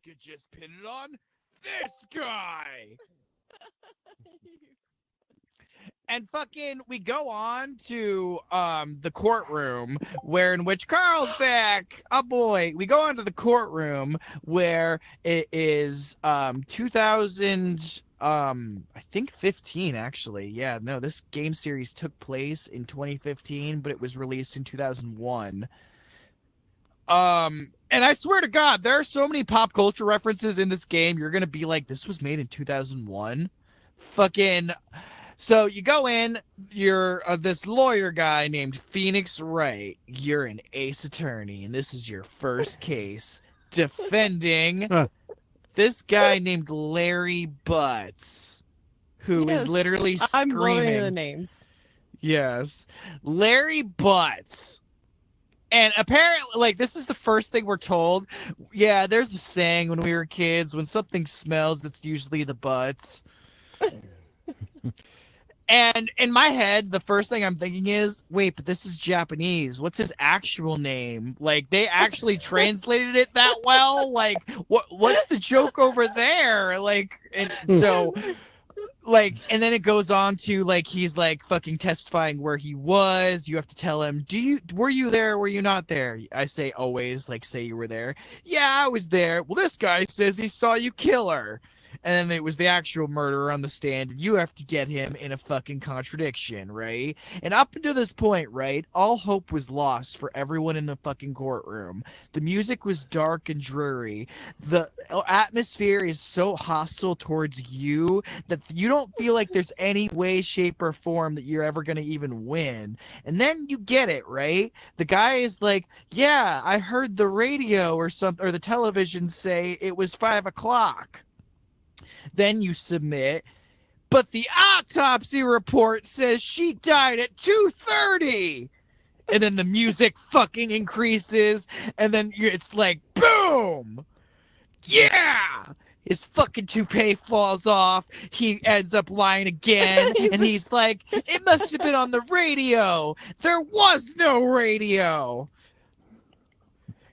could just pin it on this guy. And fucking, we go on to the courtroom in which Carl's back. Oh boy, we go on to the courtroom where it is 2000. I think 15 actually. Yeah, no, this game series took place in 2015, but it was released in 2001. And I swear to God, there are so many pop culture references in this game. You're gonna be like, this was made in 2001. Fucking. So you go in, you're this lawyer guy named Phoenix Wright. You're an ace attorney, and this is your first case defending this guy named Larry Butts, who is literally screaming. I'm loving the names. Yes, Larry Butts. And apparently, like, this is the first thing we're told. Yeah, there's a saying when we were kids, when something smells, it's usually the butts. And in my head, the first thing I'm thinking is, wait, but this is Japanese. What's his actual name? Like, they actually translated it that well? Like, what's the joke over there? Like, and so, like, and then it goes on to, like, he's, like, fucking testifying where he was. You have to tell him, were you there? Were you not there? I say always, like, say you were there. Yeah, I was there. Well, this guy says he saw you kill her. And then it was the actual murderer on the stand. You have to get him in a fucking contradiction, right? And up until this point, right, all hope was lost for everyone in the fucking courtroom. The music was dark and dreary. The atmosphere is so hostile towards you that you don't feel like there's any way, shape, or form that you're ever going to even win. And then you get it, right? The guy is like, yeah, I heard the radio or the television say it was 5 o'clock. Then you submit, but the autopsy report says she died at 2:30. And then the music fucking increases, and then it's like, boom! Yeah! His fucking toupee falls off. He ends up lying again, and he's like, it must have been on the radio. There was no radio.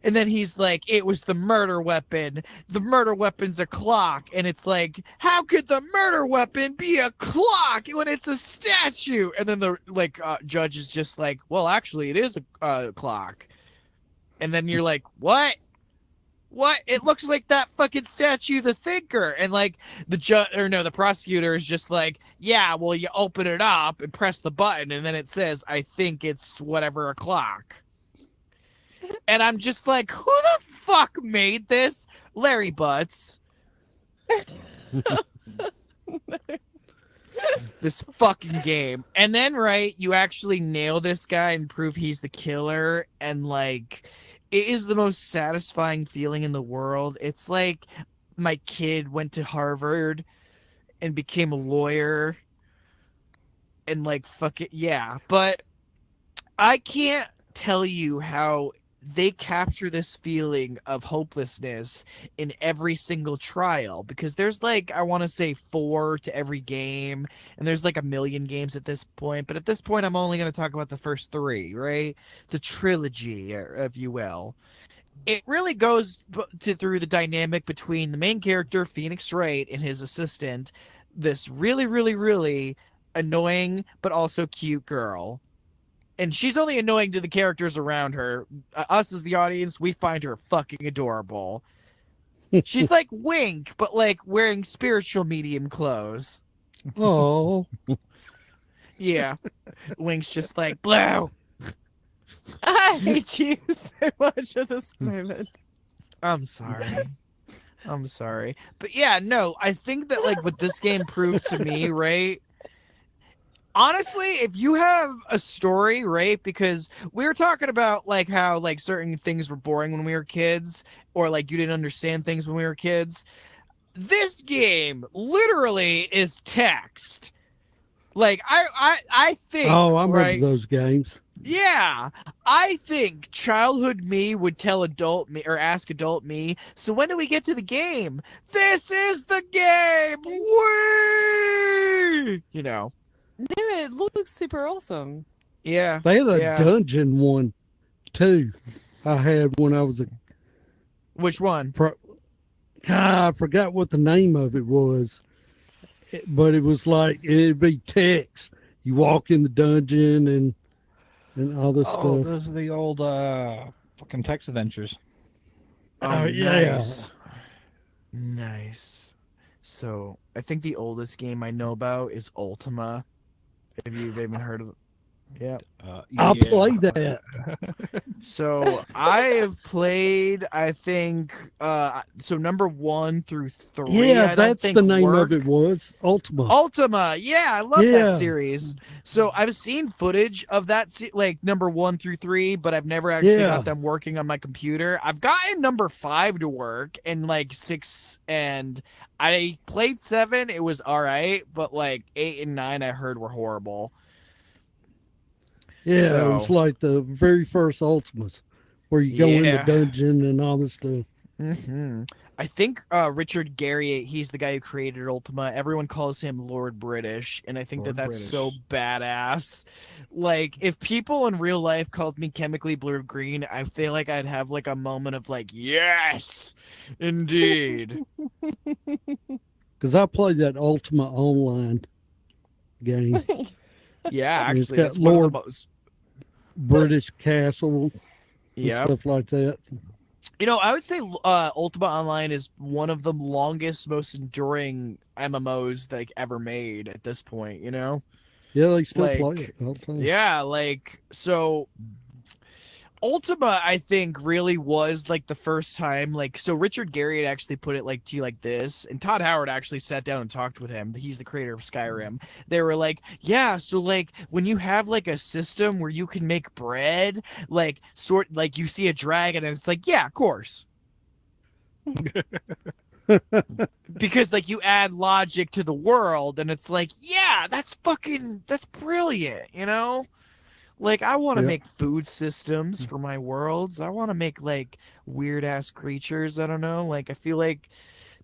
And then he's like, it was the murder weapon. The murder weapon's a clock. And it's like, how could the murder weapon be a clock when it's a statue? And then the judge is just like, well, actually, it is a clock. And then you're like, what? What? It looks like that fucking statue, the thinker. And like the prosecutor is just like, yeah, well, you open it up and press the button. And then it says, I think it's whatever o'clock. And I'm just like, who the fuck made this? Larry Butts. This fucking game. And then, right, you actually nail this guy and prove he's the killer. And, like, it is the most satisfying feeling in the world. It's like my kid went to Harvard and became a lawyer. And, like, fuck it. Yeah. But I can't tell you how they capture this feeling of hopelessness in every single trial, because there's like, I want to say 4 to every game, and there's like 1 million games at this point, but at this point I'm only going to talk about the first 3, right? The trilogy, if you will. It really goes through the dynamic between the main character, Phoenix Wright, and his assistant, this really, really, really annoying but also cute girl. And she's only annoying to the characters around her. Us as the audience, we find her fucking adorable. She's like Wink, but like wearing spiritual medium clothes. Oh. Yeah. Wink's just like, Blue! I hate you so much at this moment. I'm sorry. But yeah, no, I think that like what this game proved to me, right? Honestly, if you have a story, right? Because we were talking about like how like certain things were boring when we were kids, or like you didn't understand things when we were kids. This game literally is text. Like I think. Oh, I remember right? those games. Yeah, I think childhood me would tell adult me or ask adult me, so when do we get to the game? This is the game! Whee! You know. No, it looks super awesome. Yeah. They had a dungeon one, too. I had when I was a... Which one? God, I forgot what the name of it was, but it was like it'd be text. You walk in the dungeon and all this Oh, stuff. those are the old fucking text adventures. Oh, Yeah. nice. Nice. So, I think the oldest game I know about is Ultima. If you've even heard of it. Yeah. I'll Yeah. play that. So, I have played, I think, so number 1 through 3. Yeah, I don't that's think the name work. of it was Ultima. Ultima, yeah, I love Yeah. that series. So I've seen footage of that, like number 1 through 3, but I've never actually Yeah. got them working on my computer. I've gotten number 5 to work, and like 6, and I played 7. It was all right, but like 8 and 9, I heard were horrible. Yeah, So- it was like the very first Ultimas, where you go in the Yeah. dungeon and all this stuff. I think Richard Garriott, he's the guy who created Ultima. Everyone calls him Lord British, and I think Lord that's British. so badass. Like, if people in real life called me Chemically Blue Green, I feel like I'd have like a moment of like, yes, indeed. Because I played that Ultima Online game, Yeah, It's actually, got that's one of Lord- the most. British Castle, and Yeah, stuff like that. you know, I would say Ultima Online is one of the longest, most enduring MMOs like ever made at this point. You know. Yeah, they still Like, play it all the time. Yeah, like, so Ultima, I think, really was like the first time, like, so Richard Garriott actually put it like to you like this, and Todd Howard actually sat down and talked with him. He's the creator of Skyrim. They were like, yeah, so like when you have like a system where you can make bread, like like you see a dragon and it's like, yeah, of course. Because like you add logic to the world and it's like, yeah, that's brilliant, you know? Like, I want to Yeah. make food systems for my worlds. I want to make like weird ass creatures. I don't know. Like, I feel like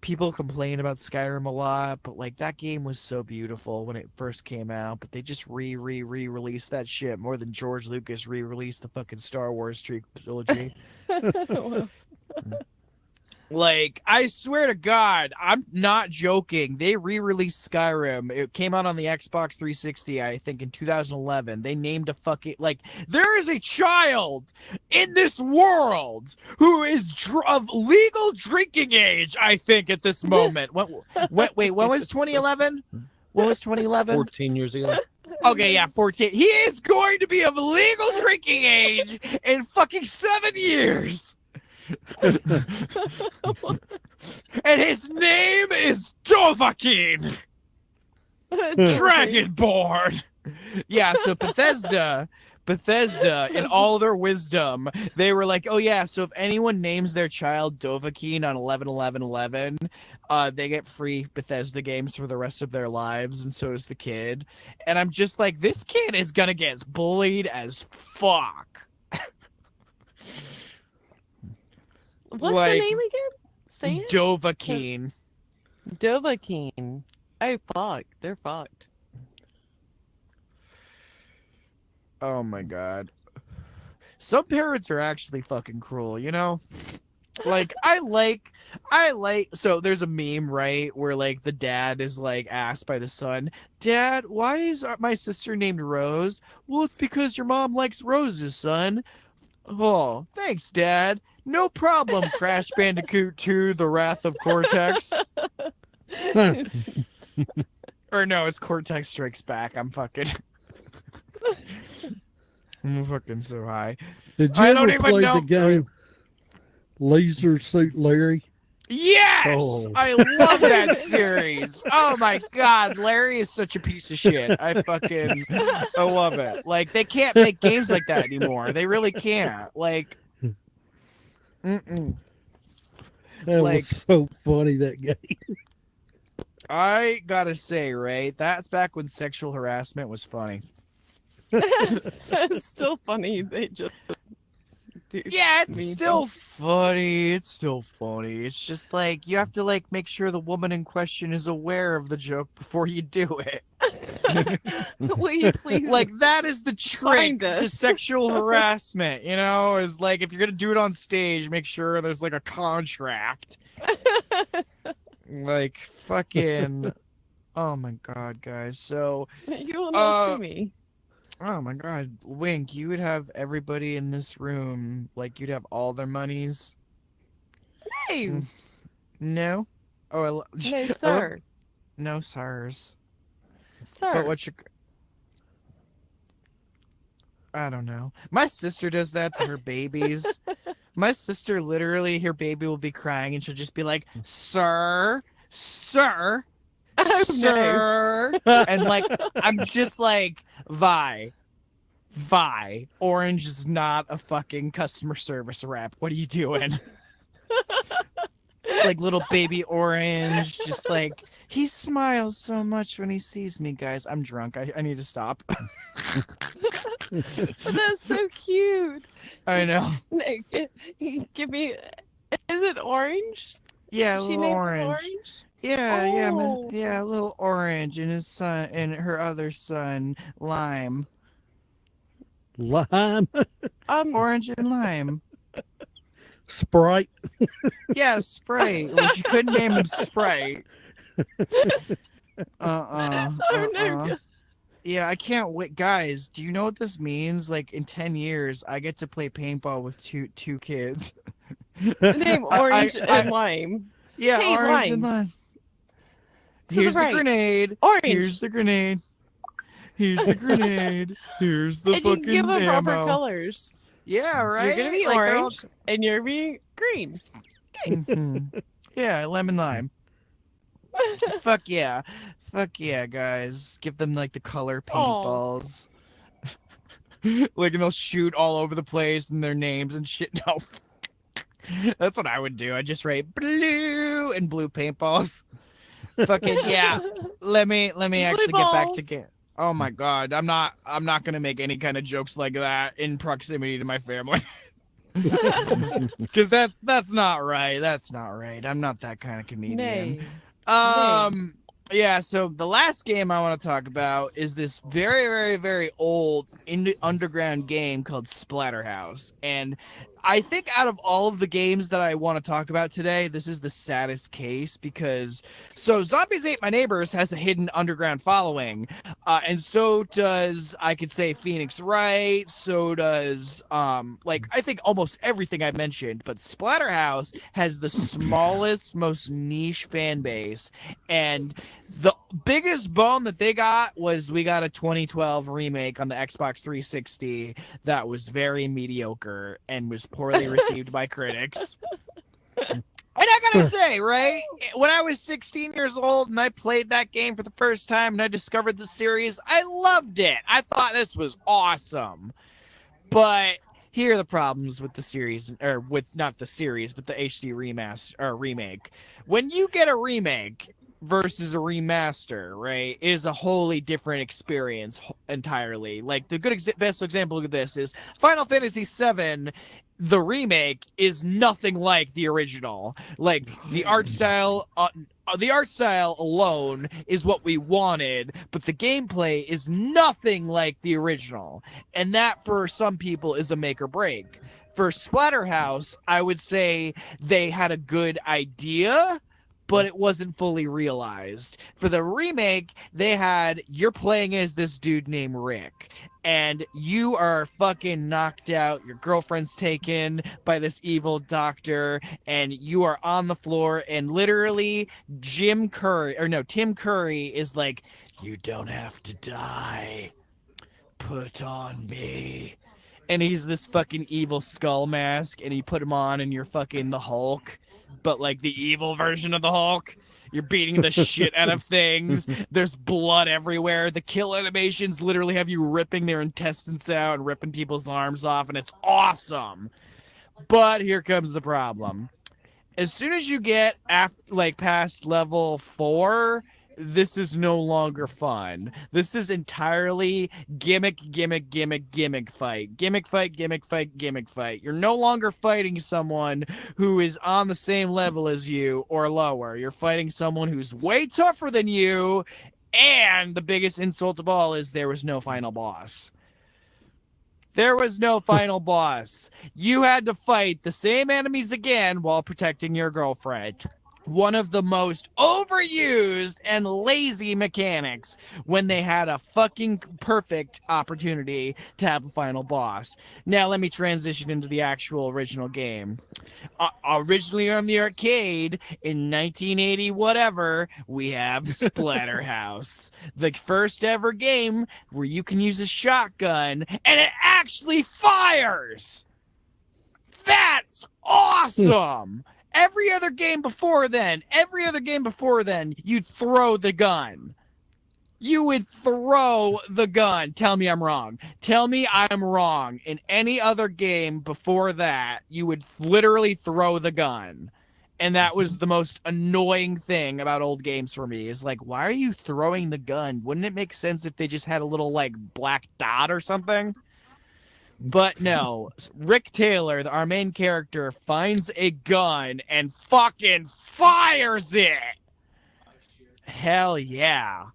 people complain about Skyrim a lot, but like that game was so beautiful when it first came out. But they just re-released that shit more than George Lucas re-released the fucking Star Wars trilogy. Like, I swear to God, I'm not joking. They re-released Skyrim. It came out on the Xbox 360, I think, in 2011. They named a fucking, like, there is a child in this world who is of legal drinking age, I think, at this moment. Wait, when was 2011? What was 2011? 14 years ago. Okay, yeah, 14. He is going to be of legal drinking age in fucking 7 years. And his name is Dovahkiin, Dragonborn. Yeah, so Bethesda, in all their wisdom, they were like, oh yeah, so if anyone names their child Dovahkiin on 11/11/11, they get free Bethesda games for the rest of their lives, and so does the kid. And I'm just like, this kid is gonna get bullied as fuck. What's Like, the name again? Say it. Dovahkiin. Dovahkiin. Oh fuck, they're fucked. Oh my god. Some parents are actually fucking cruel, you know? Like, I like so there's a meme, right, where like the dad is like asked by the son, Dad, why is my sister named Rose? Well, it's because your mom likes roses, son. Oh, thanks, Dad. No problem, Crash Bandicoot 2, The Wrath of Cortex. Or no, it's Cortex Strikes Back. I'm fucking so high. Did you I don't ever even play know- the game Leisure Suit Larry? Yes! Oh. I love that series. Oh my god, Larry is such a piece of shit. I love it. Like, they can't make games like that anymore. They really can't. Like, That Like- was so funny, that game. I gotta say, right, that's back when sexual harassment was funny. It's still funny. They just do. Yeah, it's mean still funny. It's still funny. It's just like you have to like make sure the woman in question is aware of the joke before you do it. Will you please? Like, that is the trick Find to us. sexual harassment, you know, is like if you're gonna do it on stage, make sure there's like a contract. Like fucking. Oh my god, guys. So, You will not uh, see me. oh my god, Wink, you would have everybody in this room, like you'd have all their monies. Hey, Mm, No. Oh, no, I love sir, no SARS. But sir. what you? I don't know. My sister does that to her babies. My sister literally, her baby will be crying and she'll just be like, "Sir, sir, Oh no. sir," and like I'm just like, Vi, Orange is not a fucking customer service rep. What are you doing? Like little baby Orange, just like he smiles so much when he sees me, guys. I'm drunk. I need to stop. But that's so cute. I know. No, give me. Is it orange? Yeah, a Is she little named Orange. Orange? Yeah, Oh, yeah, a little Orange and his son and her other son, Lime. Lime, Orange and Lime. Sprite. Yeah, Sprite. Well, she couldn't name him Sprite. oh no. Yeah, I can't wait. Guys, do you know what this means? Like in 10 years, I get to play paintball with two kids. Name Orange I, and Lime. yeah, Hey, Orange and Lime. Lime. To the Here's the right. grenade. Orange. Here's the grenade. Here's the grenade. Here's the And you can give fucking them proper ammo. colors. Yeah, right. You're gonna be Like, they're all- orange, and you're being green. Mhm. Yeah, lemon lime. Fuck yeah. Fuck yeah, guys. Give them like the color paintballs. Like, and they'll shoot all over the place and their names and shit. No. That's what I would do. I'd just write blue and blue paintballs. Fucking yeah. Let me actually get back to balls. game. Oh my god. I'm not gonna make any kind of jokes like that in proximity to my family. Because that's not right. That's not right. I'm not that kind of comedian. Nay. Yeah, so the last game I want to talk about is this very, very, very old underground game called Splatterhouse. And I think out of all of the games that I want to talk about today, this is the saddest case because Zombies Ate My Neighbors has a hidden underground following. And so does, I could say, Phoenix Wright. So does, like, I think almost everything I mentioned. But Splatterhouse has the smallest, most niche fan base. And the biggest bone that they got was we got a 2012 remake on the Xbox 360 that was very mediocre and was poorly received by critics. And I gotta say, right, when I was 16 years old and I played that game for the first time and I discovered the series, I loved it. I thought this was awesome. But here are the problems with the series, or with not the series, but the HD remake. When you get a remake versus a remaster, right, it is a wholly different experience entirely. Like the best example of this is Final Fantasy VII. The remake is nothing like the original. Like the art style alone is what we wanted, but the gameplay is nothing like the original. And that for some people is a make or break. For Splatterhouse, I would say they had a good idea, but it wasn't fully realized. For the remake, you're playing as this dude named Rick, and you are fucking knocked out. Your girlfriend's taken by this evil doctor, and you are on the floor, and literally Tim Curry is like, "You don't have to die. Put on me." And he's this fucking evil skull mask, and you put him on, and you're fucking the Hulk, but like the evil version of the Hulk. You're beating the shit out of things. There's blood everywhere. The kill animations literally have you ripping their intestines out and ripping people's arms off, and it's awesome. But here comes the problem. As soon as you get past level 4, this is no longer fun. This is entirely gimmick fight. Gimmick fight, gimmick fight. You're no longer fighting someone who is on the same level as you or lower. You're fighting someone who's way tougher than you, and the biggest insult of all is there was no final boss. There was no final boss. You had to fight the same enemies again while protecting your girlfriend. One of the most overused and lazy mechanics when they had a fucking perfect opportunity to have a final boss. Now let me transition into the actual original game. Originally on the arcade in 1980 whatever, we have Splatterhouse, the first ever game where you can use a shotgun and it actually fires. That's awesome. Every other game before then, you'd throw the gun. You would throw the gun. Tell me I'm wrong. Tell me I'm wrong. In any other game before that, you would literally throw the gun. And that was the most annoying thing about old games for me, is like, why are you throwing the gun? Wouldn't it make sense if they just had a little, like, black dot or something? But no, Rick Taylor, our main character, finds a gun and fucking fires it. Hell yeah.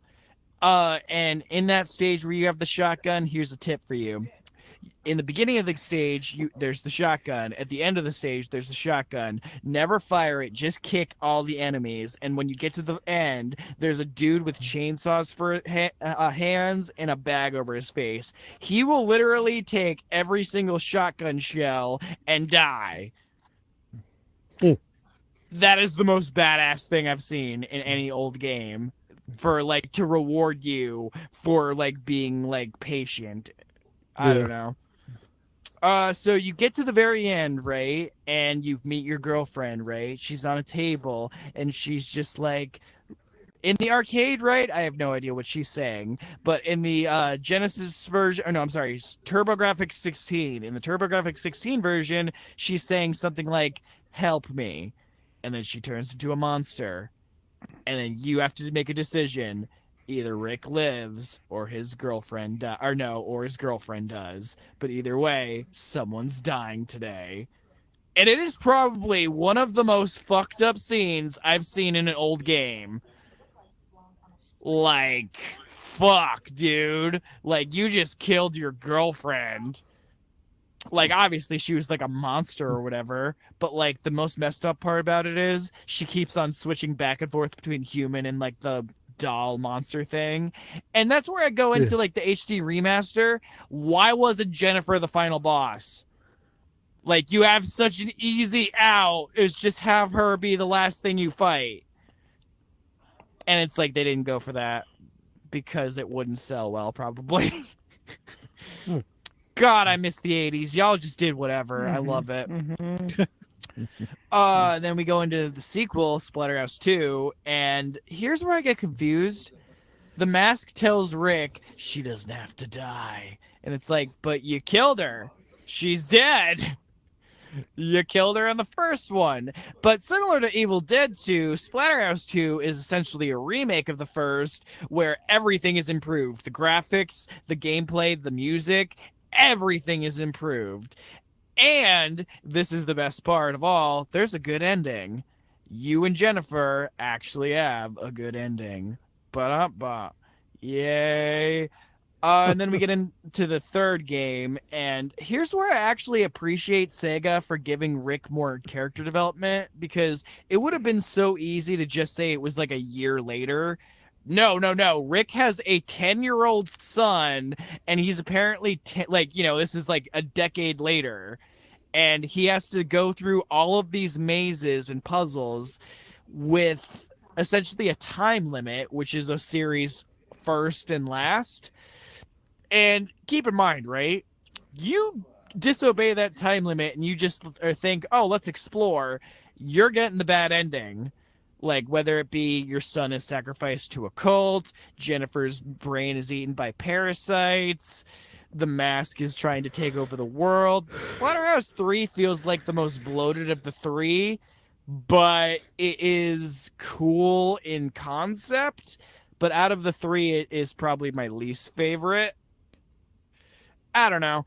And in that stage where you have the shotgun, here's a tip for you. In the beginning of the stage, there's the shotgun. At the end of the stage, there's the shotgun. Never fire it. Just kick all the enemies. And when you get to the end, there's a dude with chainsaws for hands and a bag over his face. He will literally take every single shotgun shell and die. That is the most badass thing I've seen in any old game, for like to reward you for like being like patient. I don't know. So you get to the very end, right? And you meet your girlfriend, right? She's on a table and she's just like, in the arcade, right? I have no idea what she's saying, but in the Genesis version, TurboGrafx 16. In the TurboGrafx 16 version, she's saying something like, "Help me," and then she turns into a monster, and then you have to make a decision. Either Rick lives or his girlfriend or his girlfriend does. But either way, someone's dying today. And it is probably one of the most fucked up scenes I've seen in an old game. Like, fuck, dude. Like, you just killed your girlfriend. Like, obviously she was like a monster or whatever, but like the most messed up part about it is she keeps on switching back and forth between human and like the doll monster thing. And that's where I go into like the HD remaster. Why wasn't Jennifer the final boss? Like, you have such an easy out, is just have her be the last thing you fight. And it's like they didn't go for that because it wouldn't sell well, probably. God, I miss the 80s. Y'all just did whatever. I love it. Then we go into the sequel, Splatterhouse 2, and here's where I get confused. The mask tells Rick she doesn't have to die. And it's like, but you killed her. She's dead. You killed her in the first one. But similar to Evil Dead 2, Splatterhouse 2 is essentially a remake of the first, where everything is improved. The graphics, the gameplay, the music, everything is improved. And this is the best part of all, there's a good ending. You and Jennifer actually have a good ending. Ba-da-ba. Yay. And then we get into the third game, and here's where I actually appreciate Sega for giving Rick more character development, because it would have been so easy to just say it was like a year later. No. Rick has a 10-year-old son, and he's apparently, this is like a decade later, and he has to go through all of these mazes and puzzles with essentially a time limit, which is a series first and last. And keep in mind, right? You disobey that time limit and you just think, oh, let's explore. You're getting the bad ending. Like, whether it be your son is sacrificed to a cult, Jennifer's brain is eaten by parasites, the mask is trying to take over the world. Splatterhouse 3 feels like the most bloated of the three, but it is cool in concept. But out of the three, it is probably my least favorite. I don't know.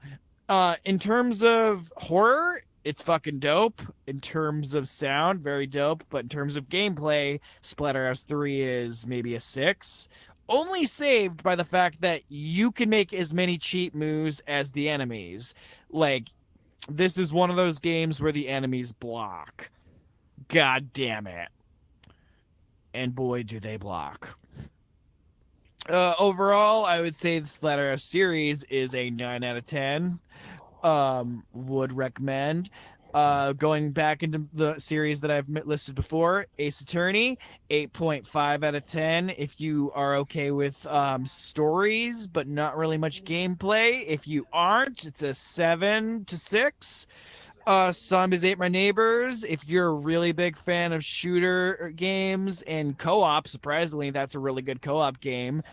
In terms of horror, it's fucking dope. In terms of sound, very dope. But in terms of gameplay, Splatterhouse 3 is maybe a 6. only saved by the fact that you can make as many cheat moves as the enemies. Like, this is one of those games where the enemies block. God damn it. And boy, do they block. Overall, I would say the Splatterhouse series is a 9 out of 10. Would recommend. Going back into the series that I've listed before, Ace Attorney, 8.5 out of 10. If you are okay with stories, but not really much gameplay. If you aren't, it's a 7 to 6. Zombies Ate My Neighbors. If you're a really big fan of shooter games and co-op, surprisingly, that's a really good co-op game.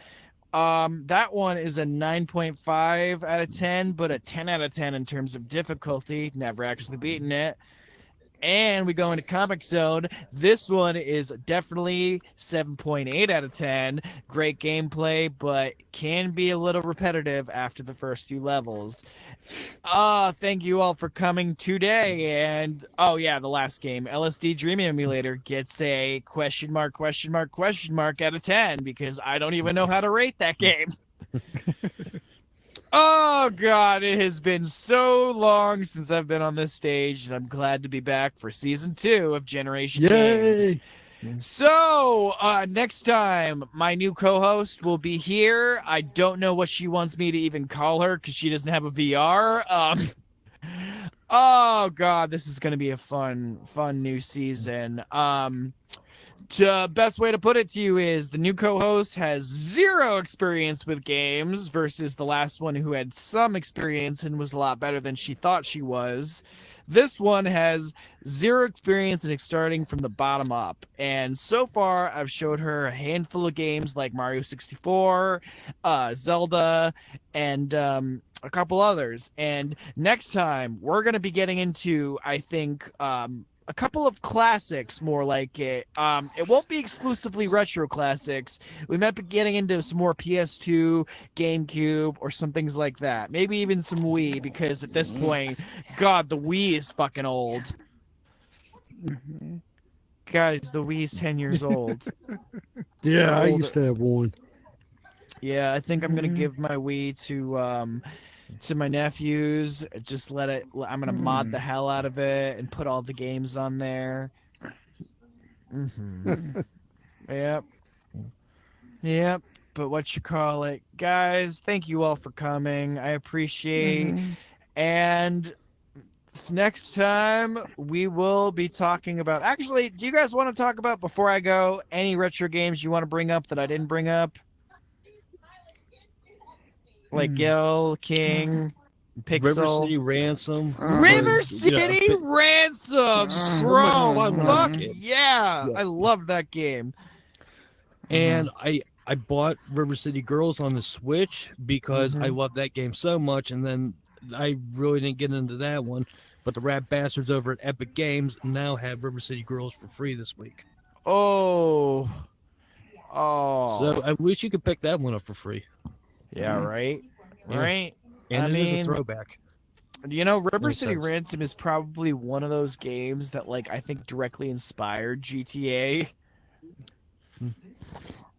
That one is a 9.5 out of 10, but a 10 out of 10 in terms of difficulty. Never actually beaten it. And we go into Comic Zone. This one is definitely 7.8 out of 10. Great gameplay, but can be a little repetitive after the first few levels. Thank you all for coming today. And oh yeah, the last game, LSD Dream Emulator, gets a question mark out of 10 because I don't even know how to rate that game. Oh God, it has been so long since I've been on this stage, and I'm glad to be back for season 2 of Generation Games. Yay! So, next time, my new co-host will be here. I don't know what she wants me to even call her because she doesn't have a VR. Oh God, this is gonna be a fun new season. Best way to put it to you is the new co-host has 0 experience with games versus the last one who had some experience and was a lot better than she thought she was. This one has 0 experience and starting from the bottom up. And so far, I've showed her a handful of games like Mario 64, Zelda, and a couple others. And next time, we're going to be getting into, I think, a couple of classics, more like it. It won't be exclusively retro classics. We might be getting into some more PS2, GameCube, or some things like that. Maybe even some Wii, because at this point, God, the Wii is fucking old. Guys, the Wii's 10 years old. Yeah, I Older. used to have one. Yeah, I think I'm gonna give my Wii to my nephews. Just let it. I'm gonna mod the hell out of it and put all the games on there. Yep. Yep. But what you call it, guys? Thank you all for coming. I appreciate. And next time we will be talking about. Actually, do you guys want to talk about before I go any retro games you want to bring up that I didn't bring up? Like Gil, King, Pixel. River City Ransom. River was, you know, City Ransom, so bro. much fun when I was Fuck a kid. yeah. Yeah. I love that game. And I bought River City Girls on the Switch because I love that game so much, and then I really didn't get into that one. But the rat bastards over at Epic Games now have River City Girls for free this week. Oh, So I wish you could pick that one up for free. yeah, right, Yeah. right. And I it is mean, a throwback. you know, River Makes City sense. Ransom is probably one of those games that, like, I think directly inspired GTA.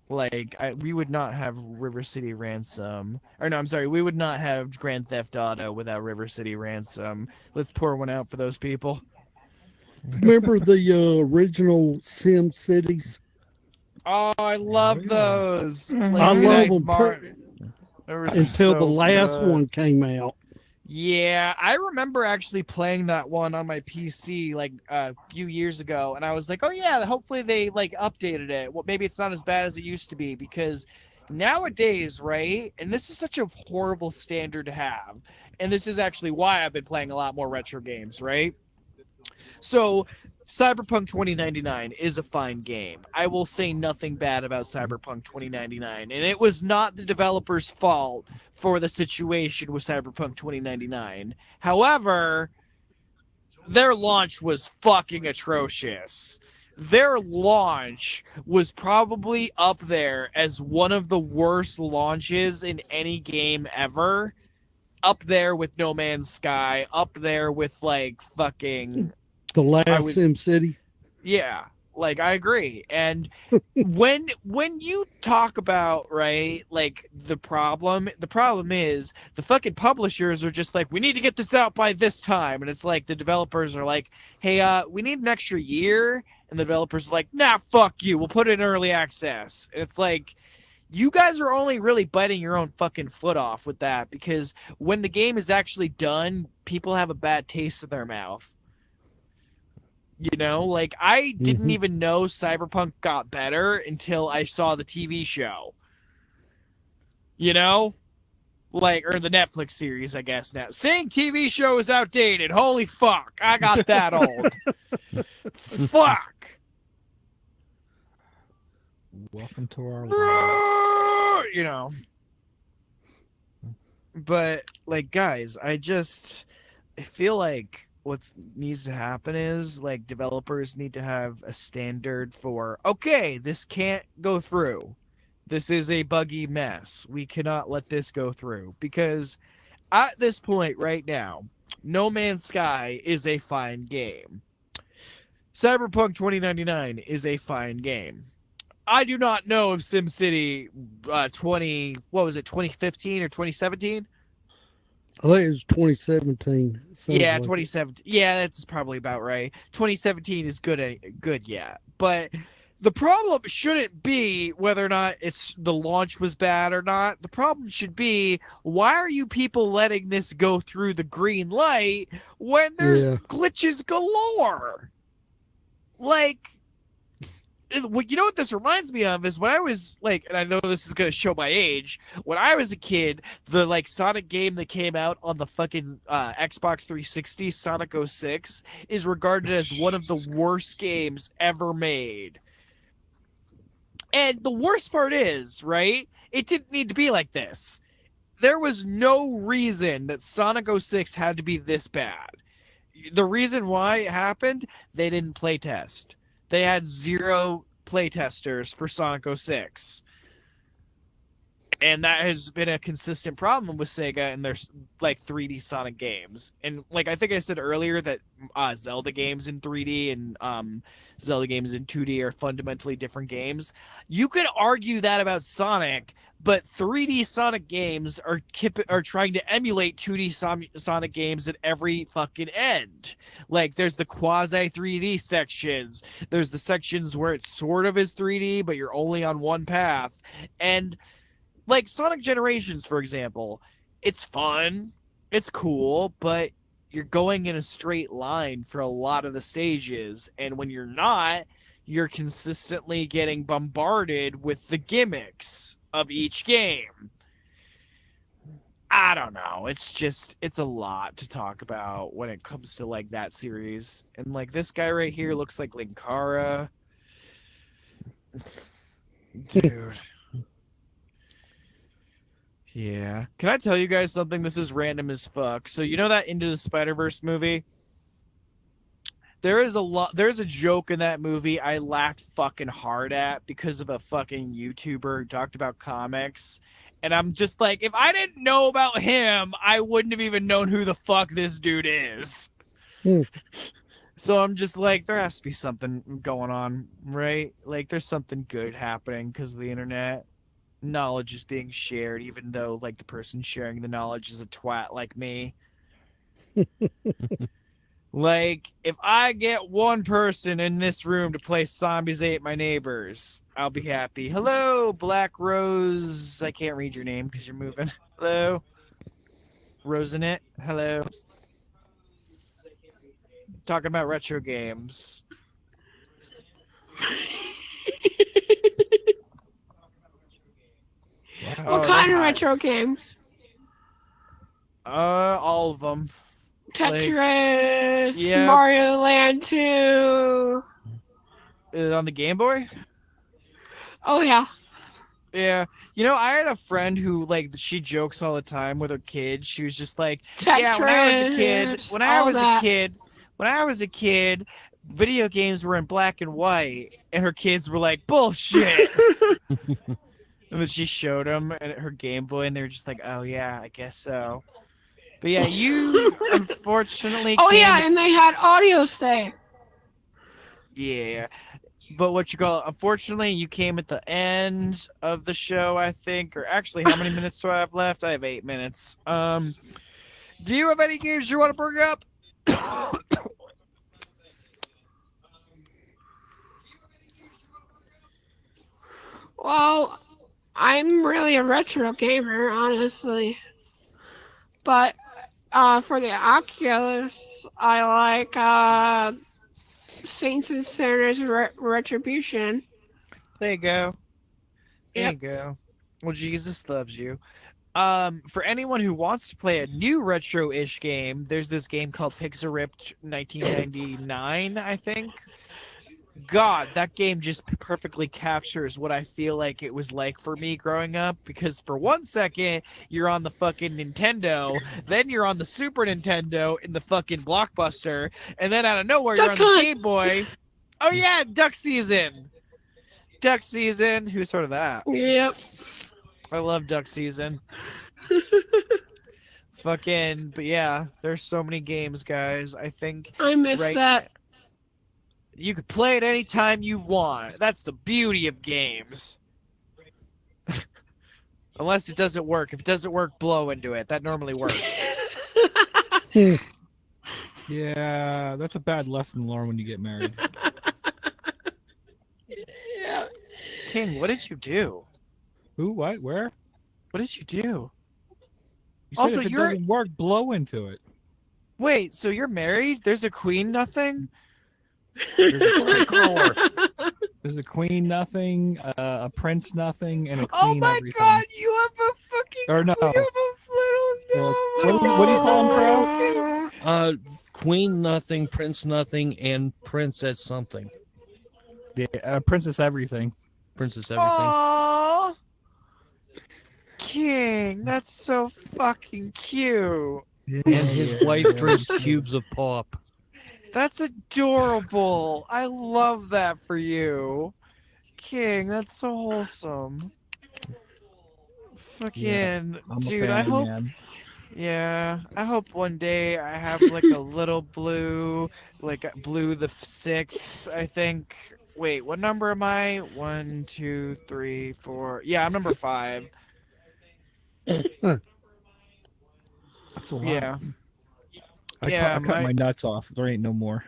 Like, we would not have River City Ransom. Or no, I'm sorry, we would not have Grand Theft Auto without River City Ransom. Let's pour one out for those people. Remember the original Sim Cities? Oh, I love those. Like, I Good love Night them Those are until the so last good. one came out. Yeah, I remember actually playing that one on my PC like a few years ago, and I was like, "Oh yeah, hopefully they like updated it. Well, maybe it's not as bad as it used to be because nowadays, right? And this is such a horrible standard to have, and this is actually why I've been playing a lot more retro games, right? So, Cyberpunk 2099 is a fine game. I will say nothing bad about Cyberpunk 2099, and it was not the developer's fault for the situation with Cyberpunk 2099. However, their launch was fucking atrocious. Their launch was probably up there as one of the worst launches in any game ever. Up there with No Man's Sky, up there with like fucking The last was- Sim City. yeah. Like, I agree. And when you talk about, right, like the problem is the fucking publishers are just like, we need to get this out by this time, and it's like the developers are like, hey, we need an extra year, and the developers are like, nah, fuck you, we'll put it in early access. And it's like, you guys are only really biting your own fucking foot off with that, because when the game is actually done, people have a bad taste in their mouth. You know, like, I didn't even know Cyberpunk got better until I saw the TV show. You know? Like, or the Netflix series, I guess now. Saying TV show is outdated. Holy fuck. I got that old. Fuck. Welcome to our world. You know. But, like, guys, I feel like what needs to happen is, like, developers need to have a standard for, okay, this can't go through. This is a buggy mess. We cannot let this go through. Because at this point right now, No Man's Sky is a fine game. Cyberpunk 2099 is a fine game. I do not know if SimCity 2015 or 2017? I think it was 2017. Yeah, Like 2017. Yeah, that's probably about right. 2017 is good, yeah. But the problem shouldn't be whether or not the launch was bad or not. The problem should be, why are you people letting this go through the green light when there's glitches galore? Like, you know what this reminds me of is when I was like, and I know this is gonna show my age, when I was a kid, the like Sonic game that came out on the fucking Xbox 360, Sonic 06, is regarded as one of the worst games ever made. And the worst part is, right, it didn't need to be like this. There was no reason that Sonic 06 had to be this bad. The reason why it happened, they didn't play test. They had 0 playtesters for Sonic 06. And that has been a consistent problem with Sega and their like 3D Sonic games. And like I think I said earlier that Zelda games in 3D and Zelda games in 2D are fundamentally different games. You could argue that about Sonic, but 3D Sonic games are trying to emulate 2D Sonic games at every fucking end. Like, there's the quasi 3D sections. There's the sections where it sort of is 3D, but you're only on one path. And like Sonic Generations, for example, it's fun, it's cool, but you're going in a straight line for a lot of the stages. And when you're not, you're consistently getting bombarded with the gimmicks of each game. I don't know. It's a lot to talk about when it comes to like that series. And like this guy right here looks like Linkara. Dude. Yeah. Can I tell you guys something? This is random as fuck. So you know that Into the Spider-Verse movie? There's a joke in that movie I laughed fucking hard at because of a fucking YouTuber who talked about comics. And I'm just like, if I didn't know about him, I wouldn't have even known who the fuck this dude is. So I'm just like, there has to be something going on, right? Like, there's something good happening because of the internet. Knowledge is being shared, even though, like, the person sharing the knowledge is a twat like me. Like, if I get one person in this room to play Zombies Ate My Neighbors, I'll be happy. Hello, Black Rose. I can't read your name because you're moving. Hello. Rosenet. Hello. Talking about retro games. What kind of retro games? All of them. Tetris, yeah. Mario Land 2. Is it on the Game Boy? Oh, yeah. Yeah. You know, I had a friend who, like, she jokes all the time with her kids. She was just like, Tetris, yeah, when I was a kid, video games were in black and white. And her kids were like, bullshit. And then she showed them her Game Boy, and they were just like, oh, yeah, I guess so. But yeah, you unfortunately Oh, yeah, and they had audio save. Yeah. But what you call? Unfortunately, you came at the end of the show, I think. Or actually, how many minutes do I have left? I have 8 minutes. Do you have any games you want to bring up? Well, I'm really a retro gamer, honestly. But for the Oculus, I like Saints and Sinners Retribution. There you go. There Yep. you go. Well, Jesus loves you. For anyone who wants to play a new retro-ish game, there's this game called Pixel Ripped 1999, I think. God, that game just perfectly captures what I feel like it was like for me growing up. Because for 1 second, you're on the fucking Nintendo, then you're on the Super Nintendo in the fucking Blockbuster, and then out of nowhere, you're on the Game Boy. Oh yeah, Duck Season. Duck Season. Who's heard of that? Yep. I love Duck Season. Fucking, but yeah, there's so many games, guys. I think I miss that. you could play it anytime you want. That's the beauty of games. Unless it doesn't work. If it doesn't work, blow into it. That normally works. Yeah, that's a bad lesson learned when you get married. Yeah. King, what did you do? Who? What? Where? What did you do? You said Also, if it you're- doesn't work, blow into it. Wait, so you're married? There's a queen nothing? There's a There's a queen nothing, a prince nothing, and a Oh queen my everything. god, you have a fucking Or no. you have a little What do you call them, Queen nothing, prince nothing, and princess something. Yeah, princess everything. Princess everything. Aww. King, that's so fucking cute. And his wife drinks cubes of pop. That's adorable. I love that for you. King, that's so wholesome. Fucking I'm a dude, family I hope man. yeah, I hope one day I have like a little blue, like blue the 6th, I think. Wait, what number am I? 1, 2, 3, 4. Yeah, I'm number 5. That's a lot. Yeah. I Yeah, cut my nuts off. There ain't no more.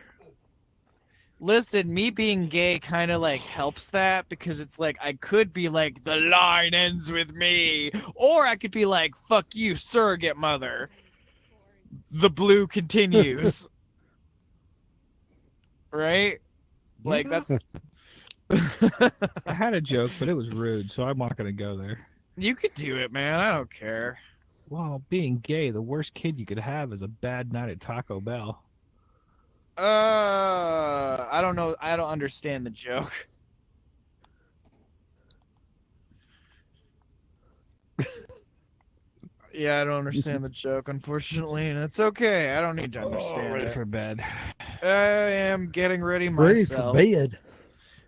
Listen, me being gay kind of like helps that because it's like I could be like the line ends with me, or I could be like fuck you, surrogate mother. The blue continues. Right? Like that's I had a joke, but it was rude, so I'm not gonna go there. you could do it, man. I don't care. Well, being gay, the worst kid you could have is a bad night at Taco Bell. I don't know. I don't understand the joke. Yeah, I don't understand the joke, unfortunately, and it's okay. I don't need to understand ready it. for bed. I am getting ready Ready myself. for bed.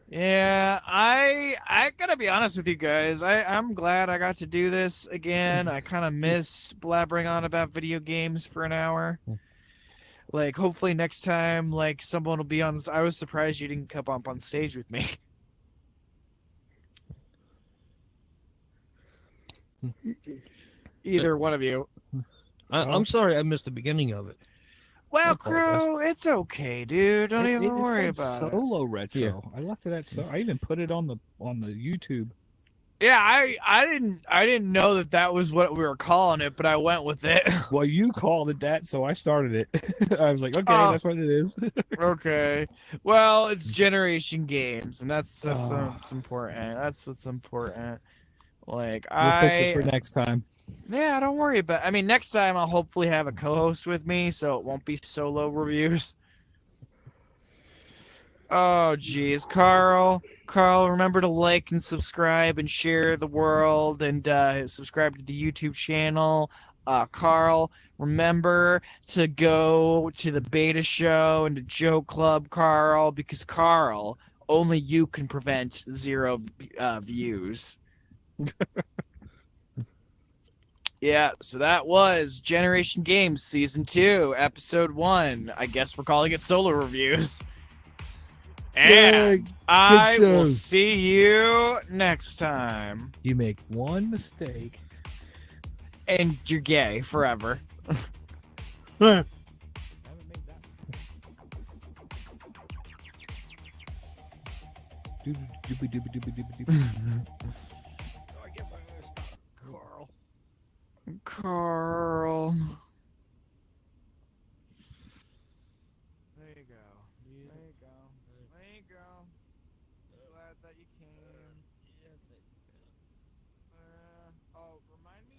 Yeah, I gotta be honest with you guys. I'm glad I got to do this again. I kind of missed blabbering on about video games for an hour. Like, hopefully next time, like, someone will be on. I was surprised you didn't come up on stage with me. Either one of you. I'm sorry I missed the beginning of it. Well, I apologize. Crow, it's okay, dude. Don't even worry about it. Solo retro. Yeah. I left it at so. I even put it on the YouTube. Yeah, I didn't know that was what we were calling it, but I went with it. Well, you called it that, so I started it. I was like, okay, Oh. that's what it is. Okay. Well, it's Generation Games, and that's Oh. what's important. That's what's important. Like We'll fix it for next time. yeah, don't worry about. I mean, next time I'll hopefully have a co-host with me, so it won't be solo reviews. Oh, geez, Carl, remember to like and subscribe and share the world and subscribe to the YouTube channel. Carl, remember to go to the beta show and to Joe Club, Carl, because Carl, only you can prevent 0 views. Yeah, so that was Generation Games Season 2, Episode 1. I guess we're calling it Solo Reviews. And I will show. see you next time. You make one mistake. And you're gay forever. Huh. Carl. There you go. There you go. There you go. Glad that you came. Oh, remind me.